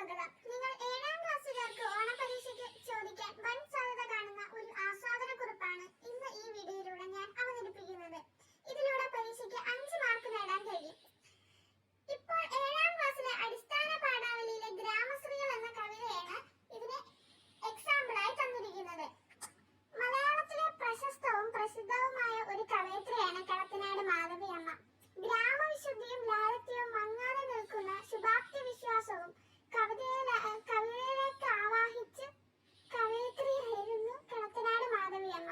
സ്വാഗതം. നിങ്ങൾ 7ാം ക്ലാസ്സുകാർക്ക് ഓണപരീക്ഷയ്ക്ക് ചോദിക്കാൻ വൻ സാധ്യത കാണുന്ന ഒരു ആസ്വാദനക്കുറിപ്പാണ് ഇന്ന് ഈ വീഡിയോയിലൂടെ ഞാൻ അവതരിപ്പിക്കുന്നത്. ഇതിലൂടെ പരീക്ഷയ്ക്ക് 5 മാർക്ക് നേടാൻ കഴിയും. ഇപ്പോൾ 7ാം ക്ലാസ്സിലെ അടിസ്ഥാന പാഠാവലിയിലെ ഗ്രാമശ്രീകൾ എന്ന കവിതയാണ് ഇതിന് എക്സാമ്പിളായി തന്നിരിക്കുന്നത്. മലയാളത്തിലെ പ്രശസ്തവും പ്രസിദ്ധവുമായ ഒരു കവയിത്രിയാണ് കളത്തിനാട് മാധവിയമ്മ. ഗ്രാമവിശുദ്ധിയും ലാളിത്യവും മങ്ങാതെ നിൽക്കുന്ന ശുഭാപ്തി വിശ്വാസവും കവിതയിലേക്ക് ആവാഹിച്ച് കവയിത്രിയായിരുന്നു കളത്തിനാട് മാധവിയമ്മ.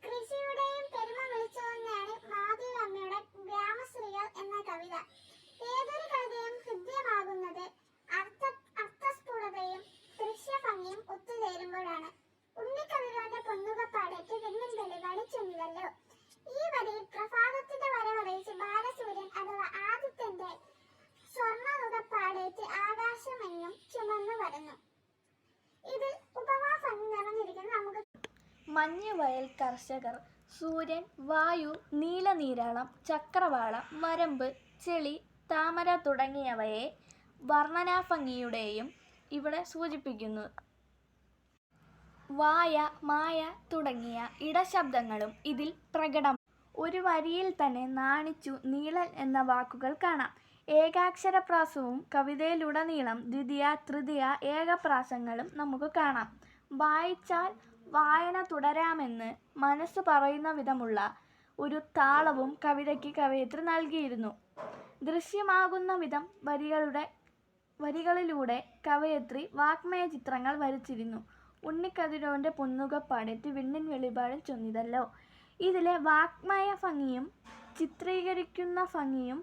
കൃഷിയുടെയും പെരുമ വിളിച്ചോന്നാണ് മാധവിയമ്മയുടെ ഗ്രാമശ്രീകൾ എന്ന കവിത. ഏതൊരു കവിതയും ഹൃദ്യമാകുന്നത് അർത്ഥസ്ഫുടതയും ദൃശ്യഭംഗിയും ഒത്തുചേരുമ്പോഴാണ്. ഉണ്ണിക്കതിരോന്റെ പൊന്നുകപ്പാടേറ്റ് വെണ്ണിൻ വെളി വളിച്ചൊന്നിതല്ലോ. ഈ വരിയിൽ പ്രഭാതത്തിന്റെ വരവറിയിച്ച് ബാലസൂര്യൻ അഥവാ ആദിത്യന്റെ സ്വർണ്ണനുകപ്പാടേറ്റ് ആകാശമെങ്ങും ചുമന്നു വരുന്നു. ഇതിൽ ഉപമാഭംഗി നിറഞ്ഞിരിക്കുന്ന നമുക്ക് മഞ്ഞുവയൽ കർഷകർ, സൂര്യൻ, വായു, നീലനീരാളം, ചക്രവാളം, വരമ്പ്, ചെളി, താമര തുടങ്ങിയവയെ വർണ്ണനാഭംഗിയുടെയും ഇവിടെ സൂചിപ്പിക്കുന്നു. വായ, മായ തുടങ്ങിയ ഇടശബ്ദങ്ങളും ഇതിൽ പ്രകടം. ഒരു വരിയിൽ തന്നെ നാണിച്ചു, നീളൻ എന്ന വാക്കുകൾ കാണാം. ഏകാക്ഷരപ്രാസവും കവിതയിലുടനീളം ദ്വിതീയ, തൃതീയ, ഏകപ്രാസങ്ങളും നമുക്ക് കാണാം. വായിച്ചാൽ വായന തുടരാമെന്ന് മനസ്സ് പറയുന്ന വിധമുള്ള ഒരു താളവും കവിതയ്ക്ക് കവയിത്രി നൽകിയിരുന്നു. ദൃശ്യമാകുന്ന വിധം വരികളിലൂടെ കവയിത്രി വാഗ്മയ ചിത്രങ്ങൾ വരച്ചിരുന്നു. ഉണ്ണിക്കതിരോന്റെ പൊന്നുകപ്പാടേറ്റ് വിണ്ണിൻ വെളിപാടും ചൊന്നിതല്ലോ. ഇതിലെ വാഗ്മയ ഭംഗിയും ചിത്രീകരിക്കുന്ന ഭംഗിയും